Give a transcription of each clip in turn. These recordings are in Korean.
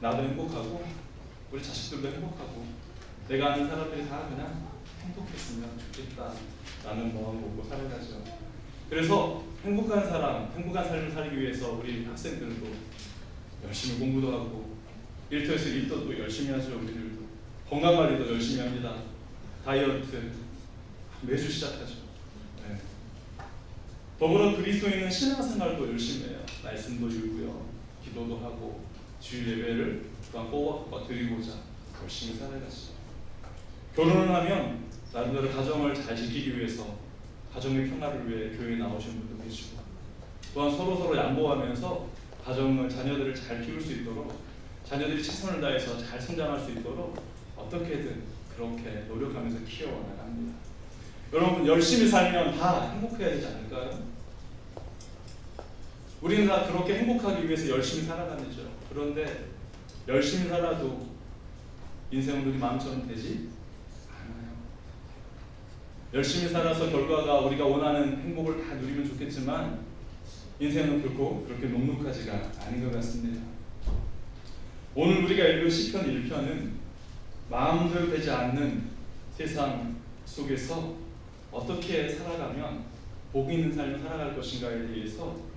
나도 행복하고 우리 자식들도 행복하고 내가 아는 사람들이 다 그냥 행복했으면 좋겠다라는 마음 먹고 살아가죠. 그래서 행복한 사람, 행복한 삶을 살기 위해서 우리 학생들도 열심히 공부도 하고 일터에서 일도 또 열심히 하죠. 우리들도 건강관리도 열심히 합니다. 다이어트 매주 시작하죠. 네. 더불어 그리스도인은 신앙생활도 열심히 해요. 말씀도 읽고요, 기도도 하고 주일 예배를 또한 뽑아 드리고자 열심히 살아가시죠. 결혼을 하면 나름대로 가정을 잘 지키기 위해서 가정의 평화를 위해 교회에 나오신 분도 계시고 또한 서로 양보하면서 가정을 자녀들을 잘 키울 수 있도록 자녀들이 최선을 다해서 잘 성장할 수 있도록 어떻게든 그렇게 노력하면서 키워나갑니다. 여러분 열심히 살면 다 행복해야 되지 않을까요? 우리는 다 그렇게 행복하기 위해서 열심히 살아가죠. 그런데 열심히 살아도 인생은 우리 마음처럼 되지 않아요. 열심히 살아서 결과가 우리가 원하는 행복을 다 누리면 좋겠지만 인생은 결코 그렇게 녹록하지가 않은 것 같습니다. 오늘 우리가 읽은 시편 1편은 마음대로 되지 않는 세상 속에서 어떻게 살아가면 복 있는 삶을 살아갈 것인가에 대해서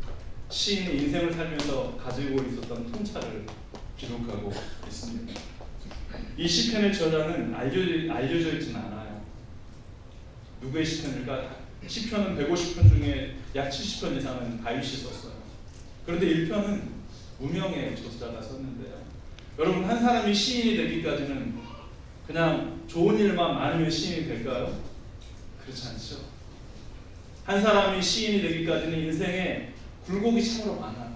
시인이 인생을 살면서 가지고 있었던 통찰을 기록하고 있습니다. 이 시편의 저자는 알려져 있지는 않아요. 누구의 시편일까? 시편은 150편 중에 약 70편 이상은 다윗이 썼어요. 그런데 1편은 무명의 저자가 썼는데요. 여러분 한 사람이 시인이 되기까지는 그냥 좋은 일만 많으면 시인이 될까요? 그렇지 않죠. 한 사람이 시인이 되기까지는 인생에 굴곡이 참으로 많아요.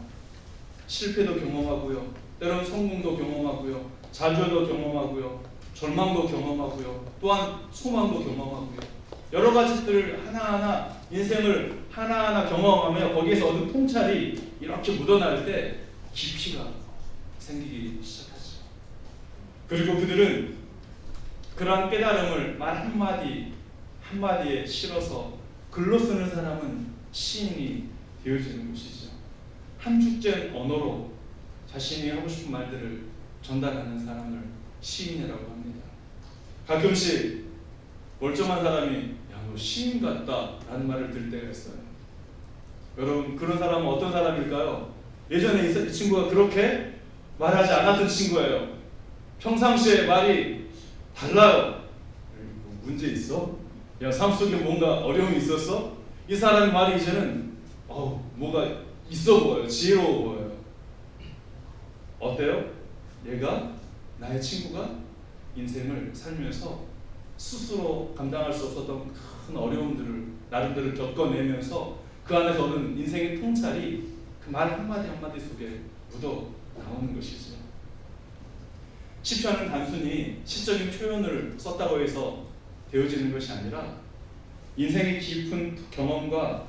실패도 경험하고요, 때로는 성공도 경험하고요, 좌절도 경험하고요, 절망도 경험하고요, 또한 소망도 경험하고요. 여러 가지들을 하나하나 인생을 하나하나 경험하며 거기에서 얻은 통찰이 이렇게 묻어날 때 깊이가 생기기 시작하죠. 그리고 그들은 그러한 깨달음을 말 한마디에 실어서 글로 쓰는 사람은 시인이 되어지는 것이죠. 함축된 언어로 자신이 하고 싶은 말들을 전달하는 사람을 시인이라고 합니다. 가끔씩 멀쩡한 사람이 야, 너 시인 같다 라는 말을 들을 때가 있어요. 여러분 그런 사람은 어떤 사람일까요? 예전에 이 친구가 그렇게 말하지 않았던 친구예요. 평상시에 말이 달라요. 문제 있어? 야, 삶 속에 뭔가 어려움이 있었어? 이 사람의 말이 이제는 뭐가 있어 보여요. 지혜로워 보여요. 어때요? 얘가 나의 친구가 인생을 살면서 스스로 감당할 수 없었던 큰 어려움들을 나름대로 겪어내면서 그 안에서 얻은 인생의 통찰이 그 말 한마디 한마디 속에 묻어 나오는 것이죠. 시편은 단순히 시적인 표현을 썼다고 해서 되어지는 것이 아니라 인생의 깊은 경험과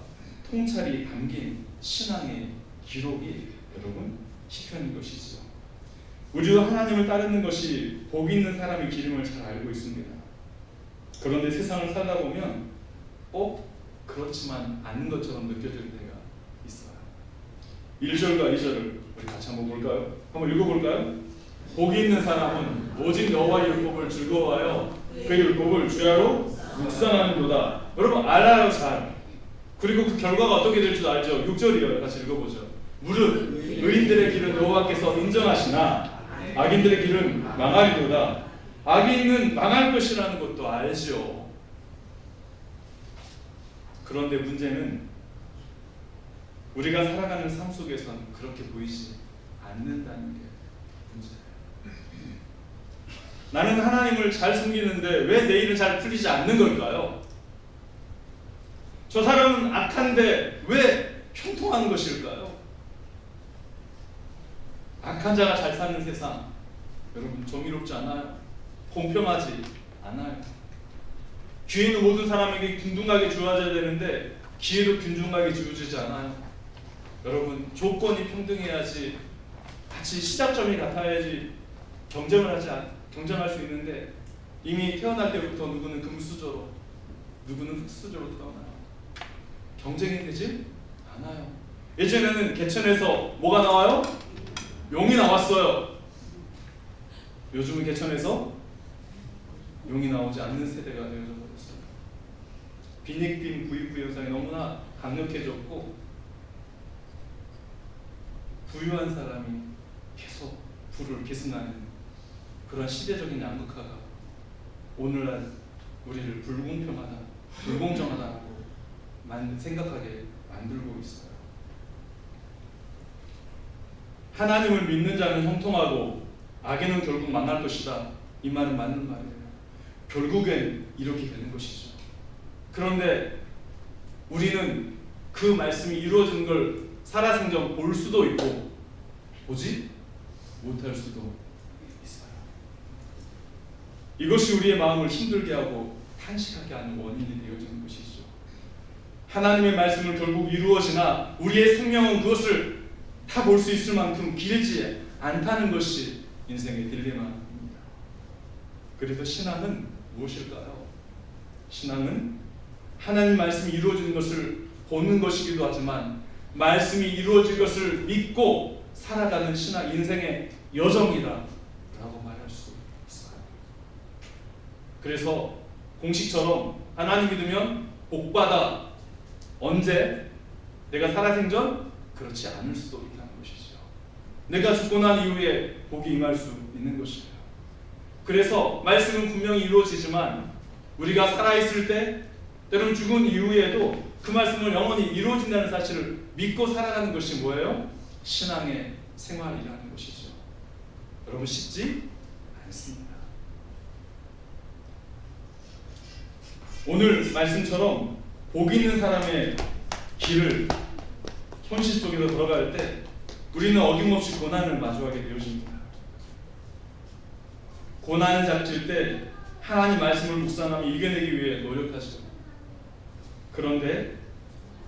통찰이 담긴 신앙의 기록이 여러분 시편인 것이죠. 우리도 하나님을 따르는 것이 복 있는 사람의 기름을 잘 알고 있습니다. 그런데 세상을 살다 보면 그렇지만 않는 것처럼 느껴질 때가 있어요. 1절과 2절을 우리 같이 한번 볼까요? 한번 읽어볼까요? 복이 있는 사람은 오직 여호와의 율법을 즐거워하여 그 율법을 주야로 묵상하는도다. 여러분 알아요 잘. 그리고 그 결과가 어떻게 될 줄 알죠? 6절이요. 같이 읽어보죠. 무릇 의인들의 길은 여호와께서 인정하시나 악인들의 길은 망하리로다. 악인은 망할 것이라는 것도 알죠. 그런데 문제는 우리가 살아가는 삶 속에서는 그렇게 보이지 않는다는 게 문제예요. 나는 하나님을 잘 섬기는데 왜 내 일은 잘 풀리지 않는 걸까요? 저 사람은 악한데 왜 평통한 것일까요? 악한 자가 잘 사는 세상, 여러분 정의롭지 않아요. 공평하지 않아요. 기회는 모든 사람에게 균등하게 주어져야 되는데 기회도 균등하게 주어지지 않아요. 여러분 조건이 평등해야지, 같이 시작점이 같아야지 경쟁할 수 있는데 이미 태어날 때부터 누구는 금수저로 누구는 흙수저로 태어나요. 경쟁이 되지 않아요. 예전에는 개천에서 뭐가 나와요? 용이 나왔어요. 요즘은 개천에서 용이 나오지 않는 세대가 되어져 버렸어요. 빈익빈 부익부 현상이 너무나 강력해졌고 부유한 사람이 계속 부를 계승하는 그런 시대적인 양극화가 오늘날 우리를 불공평하다, 불공정하다고 생각하게 만들고 있어요. 하나님을 믿는 자는 형통하고 악인은 결국 만날 것이다. 이 말은 맞는 말이에요. 결국엔 이렇게 되는 것이죠. 그런데 우리는 그 말씀이 이루어지는 걸 살아생전 볼 수도 있고 보지 못할 수도 있어요. 이것이 우리의 마음을 힘들게 하고 탄식하게 하는 원인이 되어지는 것이죠. 하나님의 말씀은 결국 이루어지나 우리의 생명은 그것을 다 볼 수 있을 만큼 길지 않다는 것이 인생의 딜레마입니다. 그래서 신앙은 무엇일까요? 신앙은 하나님 말씀이 이루어지는 것을 보는 것이기도 하지만 말씀이 이루어질 것을 믿고 살아가는 신앙 인생의 여정이다 라고 말할 수 있어요. 그래서 공식처럼 하나님 믿으면 복받아. 언제? 내가 살아생전? 그렇지 않을 수도 있다는 것이죠. 내가 죽고 난 이후에 복이 임할 수 있는 것이에요. 그래서 말씀은 분명히 이루어지지만 우리가 살아있을 때 때로는 죽은 이후에도 그 말씀은 영원히 이루어진다는 사실을 믿고 살아가는 것이 뭐예요? 신앙의 생활이라는 것이죠. 여러분 쉽지 않습니다. 오늘 말씀처럼 복 있는 사람의 길을 현실 속으로 들어갈 때 우리는 어김없이 고난을 마주하게 되어집니다. 고난을 닥칠 때 하나님 말씀을 묵상하며 이겨내기 위해 노력하죠. 그런데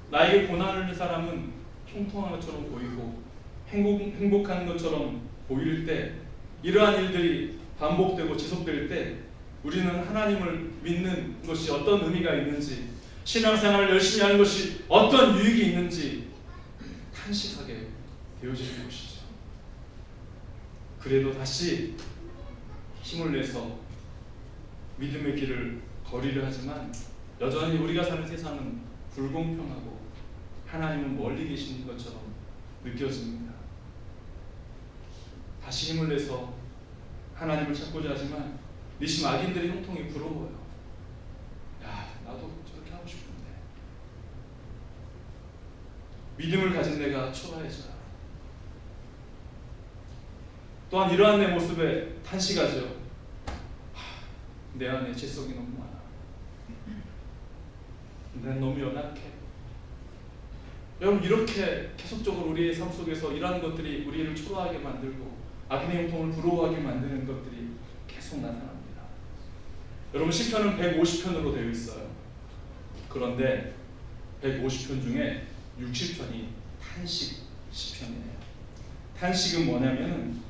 나에게 고난을 준 사람은 형통한 것처럼 보이고 행복한 것처럼 보일 때 이러한 일들이 반복되고 지속될 때 우리는 하나님을 믿는 것이 어떤 의미가 있는지 신앙생활을 열심히 하는 것이 어떤 유익이 있는지 탄식하게 되어지는 것이죠. 그래도 다시 힘을 내서 믿음의 길을 걸으려 하지만 여전히 우리가 사는 세상은 불공평하고 하나님은 멀리 계신 것처럼 느껴집니다. 다시 힘을 내서 하나님을 찾고자 하지만 니심 악인들의 형통이 부러워요. 야, 나도 저렇게 하고 싶은데. 믿음을 가진 내가 초라해져요. 또한 이러한 내 모습에 탄식하죠. 내 안에 죄성이 너무 많아. 난 너무 연약해. 여러분 이렇게 계속적으로 우리의 삶 속에서 이러한 것들이 우리를 초라하게 만들고 악인의 형통을 부러워하게 만드는 것들이 계속 나타납니다. 여러분 시편은 150편으로 되어 있어요. 그런데 150편 중에 60편이 탄식 시편이에요. 탄식은 뭐냐면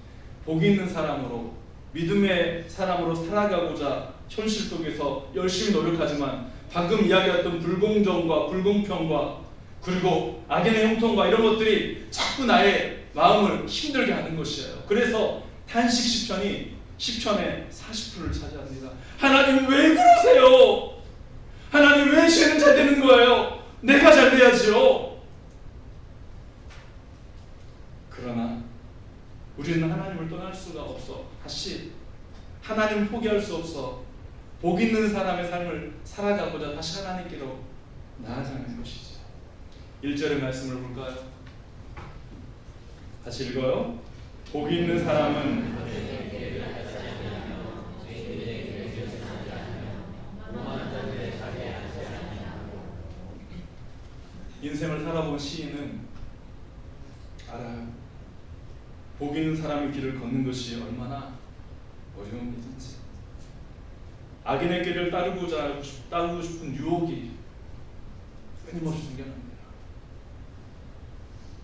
복 있는 사람으로 믿음의 사람으로 살아가고자 현실 속에서 열심히 노력하지만 방금 이야기했던 불공정과 불공평과 그리고 악인의 형통과 이런 것들이 자꾸 나의 마음을 힘들게 하는 것이에요. 그래서 탄식 시편이 10편의 40%를 차지합니다. 하나님 왜 그러세요? 하나님 왜 죄는 잘 되는 거예요? 내가 잘 돼야지요. 그러나 우리는 하나님을 떠날 수가 없어. 다시 하나님을 포기할 수 없어. 복 있는 사람의 삶을 살아가고자 다시 하나님께로 나아가는 것이죠. 1절의 말씀을 볼까요? 같이 읽어요. 복 있는 사람은 인생을 살아본 시인은 알아요. 복 있는 사람의 길을 걷는 것이 얼마나 어려운 일인지. 악인의 길을 따르고 싶은 유혹이 끊임없이 생겨납니다.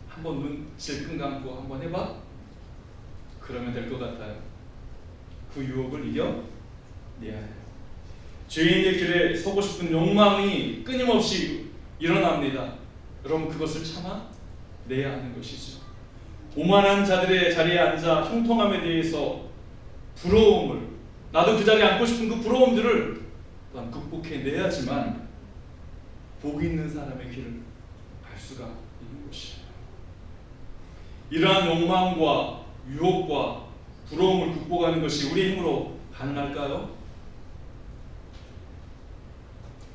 한번 눈 질끈 감고 한번 해봐? 그러면 될 것 같아요. 그 유혹을 이겨내야 해요. 죄인의 길에 서고 싶은 욕망이 끊임없이 일어납니다. 여러분 그것을 참아내야 하는 것이죠. 오만한 자들의 자리에 앉아 형통함에 대해서 부러움을, 나도 그 자리에 앉고 싶은 그 부러움들을 또한 극복해내야지만 복 있는 사람의 길을 갈 수가 있는 것이에요. 이러한 욕망과 유혹과 부러움을 극복하는 것이 우리의 힘으로 가능할까요?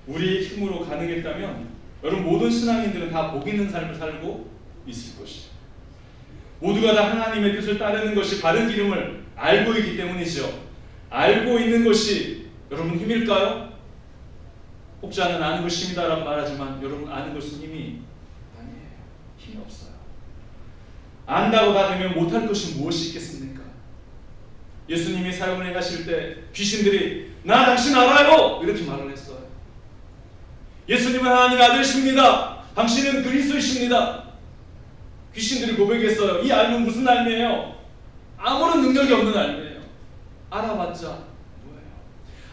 우리의 힘으로 가능했다면 여러분 모든 신앙인들은 다 복 있는 삶을 살고 있을 것이에요. 모두가 다 하나님의 뜻을 따르는 것이 바른 길임을 알고 있기 때문이죠. 알고 있는 것이 여러분 힘일까요? 혹자는 아는 것이 힘이다라고 말하지만 여러분 아는 것은 힘이 아니에요. 힘이 없어요. 안다고 다 되면 못할 것이 무엇이 있겠습니까? 예수님이 사역을 행하실 때 귀신들이 나 당신 알아요! 이렇게 말을 했어요. 예수님은 하나님의 아들이십니다. 당신은 그리스도이십니다. 귀신들이 고백했어요. 이 알면 무슨 알매예요? 아무런 능력이 없는 알매예요. 알아봤자 뭐예요?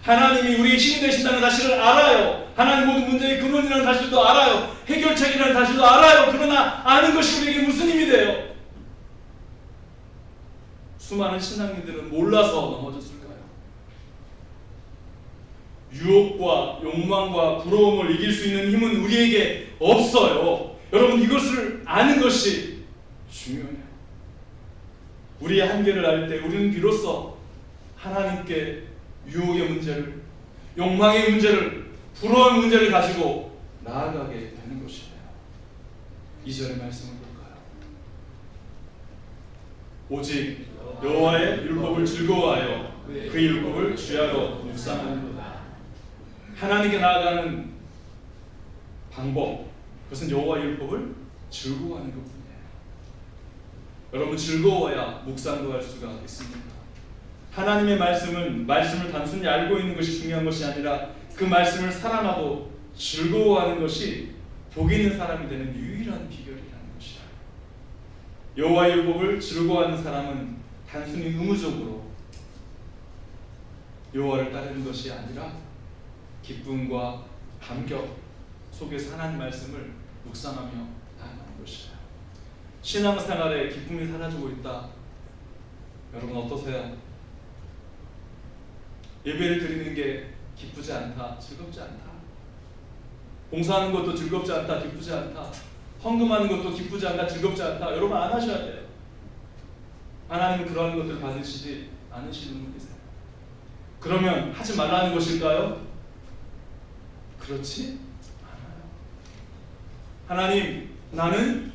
하나님이 우리의 힘이 되신다는 사실을 알아요. 하나님 모든 문제의 근원이라는 사실도 알아요. 해결책이라는 사실도 알아요. 그러나 아는 것이 우리에게 무슨 힘이 돼요? 수많은 신앙인들은 몰라서 넘어졌을까요? 유혹과 욕망과 부러움을 이길 수 있는 힘은 우리에게 없어요. 여러분 이것을 아는 것이 중요해요. 우리의 한계를 알 때 우리는 비로소 하나님께 유혹의 문제를, 욕망의 문제를, 부러움의 문제를 가지고 나아가게 되는 것이에요. 2절의 말씀을 볼까요? 오직 여호와의 율법을 즐거워하여 그 율법을 주야로 묵상하는도다. 하나님께 나아가는 방법, 그것은 여호와의 율법을 즐거워하는 것뿐이에요. 여러분 즐거워야 묵상도 할 수가 있습니다. 하나님의 말씀을 단순히 알고 있는 것이 중요한 것이 아니라 그 말씀을 사랑하고 즐거워하는 것이 복 있는 사람이 되는 유일한 비결이라는 것이야. 여호와의 율법을 즐거워하는 사람은 단순히 의무적으로 여호와를 따르는 것이 아니라 기쁨과 감격 속에서 하나님 말씀을 묵상하며 나아가는 것이에요. 신앙생활에 기쁨이 사라지고 있다. 여러분 어떠세요? 예배를 드리는 게 기쁘지 않다, 즐겁지 않다. 봉사하는 것도 즐겁지 않다, 기쁘지 않다. 헌금하는 것도 기쁘지 않다, 즐겁지 않다. 여러분 안 하셔야 돼요. 하나님은 그러한 것들을 받으시지 않으시는 분이세요. 그러면 하지 말라는 것일까요? 그렇지 않아요. 하나님, 나는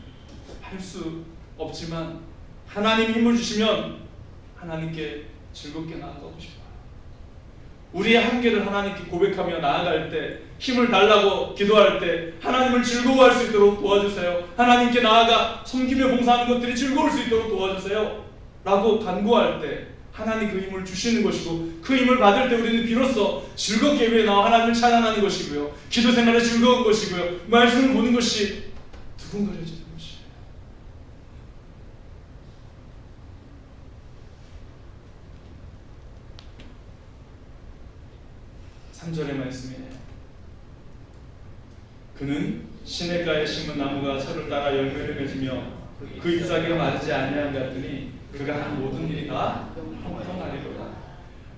할 수 없지만 하나님 힘을 주시면 하나님께 즐겁게 나아가고 싶어요. 우리의 한계를 하나님께 고백하며 나아갈 때, 힘을 달라고 기도할 때 하나님을 즐거워할 수 있도록 도와주세요. 하나님께 나아가 섬기며 봉사하는 것들이 즐거울 수 있도록 도와주세요 라고 간구할 때 하나님 그 힘을 주시는 것이고, 그 힘을 받을 때 우리는 비로소 즐겁게 예배에 나와 하나님을 찬양하는 것이고요, 기도 생활에 즐거운 것이고요, 말씀을 보는 것이 두근거려지는 것이에요. 3절의 말씀이에요. 그는 시냇가에 심은 나무가 철을 따라 열매를 맺으며 그 잎사귀가 마르지 아니한 같으니 그가 한 모든 일이 다 형통하리로다.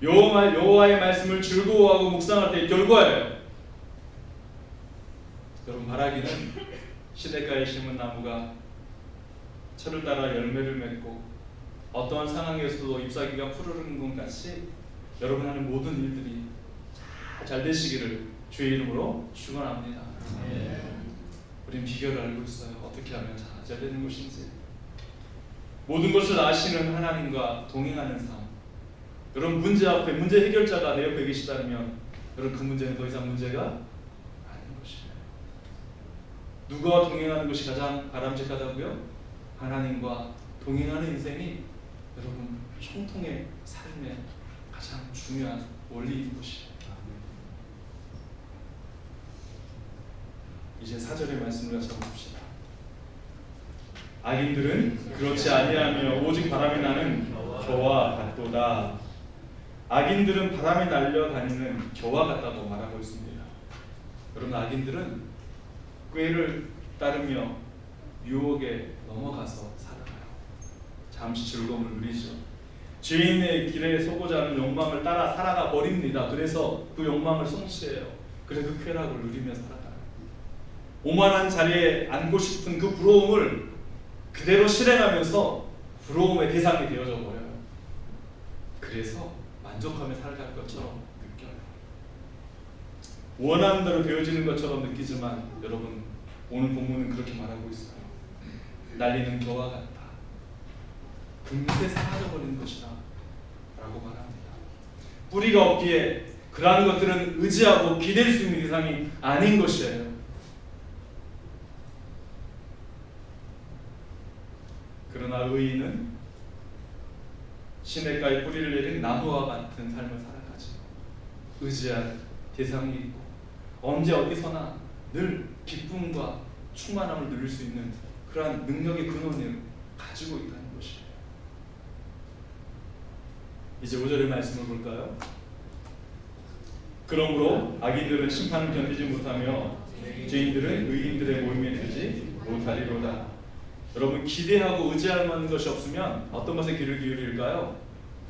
여호와의 말씀을 즐거워하고 묵상할 때의 결과예요. 여러분 바라기는 시냇가에 심은 나무가 철을 따라 열매를 맺고 어떠한 상황에서도 잎사귀가 푸르르는 것 같이 여러분 하는 모든 일들이 잘 되시기를 주의 이름으로 축원합니다. 우린 비결을 알고 있어요. 어떻게 하면 잘 되는 것인지. 모든 것을 아시는 하나님과 동행하는 삶. 여러분 문제 앞에 문제 해결자가 내 옆에 계시다면 여러분 그 문제는 더 이상 문제가 아닌 것이에요. 누구와 동행하는 것이 가장 바람직하다고요? 하나님과 동행하는 인생이 여러분 총통의 삶의 가장 중요한 원리인 것이에요. 이제 4절의 말씀을 같이 봅시다. 악인들은 그렇지 아니하며 오직 바람에 나는 겨와 같도다. 악인들은 바람에 날려다니는 겨와 같다고 말하고 있습니다. 여러분 악인들은 꾀를 따르며 유혹에 넘어가서 살아가요. 잠시 즐거움을 누리죠. 죄인의 길에 서고자 하는 욕망을 따라 살아가 버립니다. 그래서 그 욕망을 성취해요. 그래서 그 쾌락을 누리며 살아가요. 오만한 자리에 앉고 싶은 그 부러움을 그대로 실행하면서 부러움의 대상이 되어져 버려요. 그래서 만족하며 살아갈 것처럼 느껴요. 원하는 대로 되어지는 것처럼 느끼지만 여러분, 오늘 본문은 그렇게 말하고 있어요. 날리는 겨와 같다. 금세 사라져버리는 것이다 라고 말합니다. 뿌리가 없기에 그러한 것들은 의지하고 기댈 수 있는 대상이 아닌 것이에요. 그러나 의인은 시냇가에 뿌리를 내린 나무와 같은 삶을 살아가죠. 의지할 대상이 있고 언제 어디서나 늘 기쁨과 충만함을 누릴 수 있는 그러한 능력의 근원을 가지고 있다는 것이에요. 이제 5절의 말씀을 볼까요? 그러므로 악인들은 심판을 견디지 못하며 죄인들은 의인들의 모임에 들지 못하리로다. 여러분, 기대하고 의지할 만한 것이 없으면 어떤 것에 귀를 기울일까요?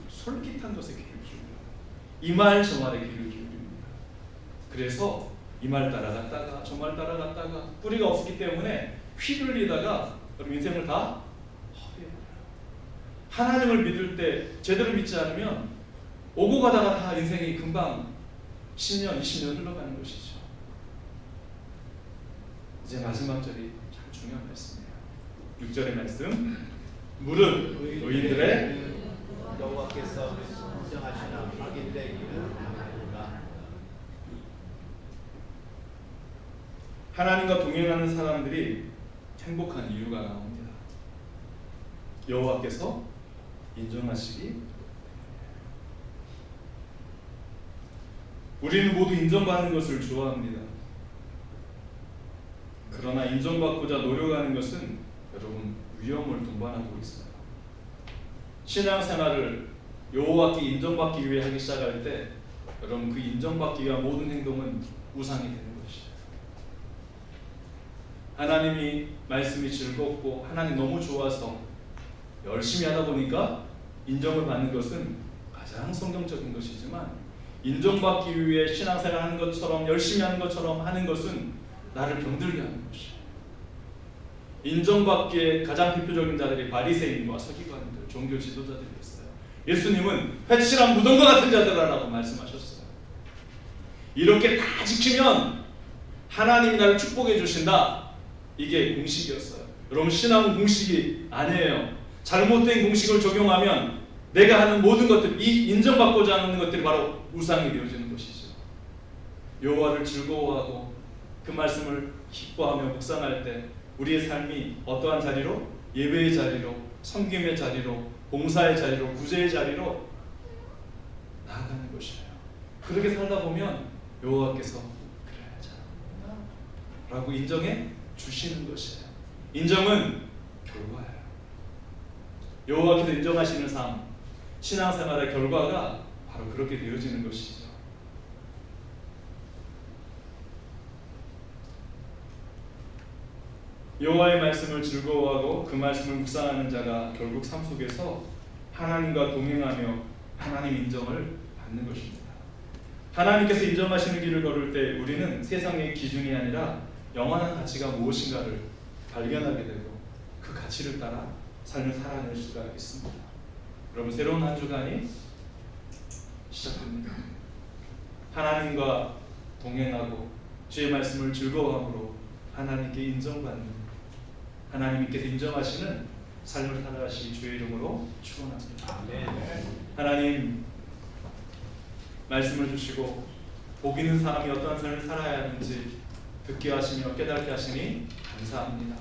솔깃한 것에 귀를 기울여요. 이 말 저 말에 귀를 기울입니다. 그래서 이 말 따라갔다가 저 말 따라갔다가 뿌리가 없기 때문에 휘둘리다가 그럼 인생을 다 허비해버려요. 하나님을 믿을 때 제대로 믿지 않으면 오고 가다가 다 인생이 금방 10년, 20년 흘러가는 것이죠. 이제 마지막 절이 참 중요한 말씀이에요. 6절의 말씀. 무릇 의인들의 여호와께서 인정하시나 악인들의 길은 아니로다. 하나님과 동행하는 사람들이 행복한 이유가 나옵니다. 여호와께서 인정하시기. 우리는 모두 인정받는 것을 좋아합니다. 그러나 인정받고자 노력하는 것은 여러분 위험을 동반하고 있어요. 신앙생활을 여호와께 인정받기 위해 하기 시작할 때 여러분 그 인정받기 위한 모든 행동은 우상이 되는 것이에요. 하나님이 말씀이 즐겁고 하나님 너무 좋아서 열심히 하다 보니까 인정을 받는 것은 가장 성경적인 것이지만 인정받기 위해 신앙생활을 하는 것처럼 열심히 하는 것처럼 하는 것은 나를 병들게 하는 것이에요. 인정받기에 가장 대표적인 자들이 바리새인과 서기관들, 종교 지도자들이었어요. 예수님은 회칠한 무덤과 같은 자들이라고 말씀하셨어요. 이렇게 다 지키면 하나님이 나를 축복해 주신다. 이게 공식이었어요. 여러분, 신앙은 공식이 아니에요. 잘못된 공식을 적용하면 내가 하는 모든 것들, 이 인정받고자 하는 것들이 바로 우상이 되어지는 것이죠. 여호와를 즐거워하고 그 말씀을 기뻐하며 묵상할 때 우리의 삶이 어떠한 자리로? 예배의 자리로, 섬김의 자리로, 봉사의 자리로, 구제의 자리로 나아가는 것이에요. 그렇게 살다 보면 여호와께서 그래 잘한다 라고 인정해 주시는 것이에요. 인정은 결과예요. 여호와께서 인정하시는 삶, 신앙생활의 결과가 바로 그렇게 되어지는 것이죠. 여호와의 말씀을 즐거워하고 그 말씀을 묵상하는 자가 결국 삶 속에서 하나님과 동행하며 하나님 인정을 받는 것입니다. 하나님께서 인정하시는 길을 걸을 때 우리는 세상의 기준이 아니라 영원한 가치가 무엇인가를 발견하게 되고 그 가치를 따라 삶을 살아낼 수가 있습니다. 여러분, 새로운 한 주간이 시작됩니다. 하나님과 동행하고 주의 말씀을 즐거워함으로 하나님께 인정받는, 하나님께서 인정하시는 삶을 살아가시 주의 이름으로 축원합니다. 하나님 말씀을 주시고 복 있는 사람이 어떠한 삶을 살아야 하는지 듣게 하시며 깨닫게 하시니 감사합니다.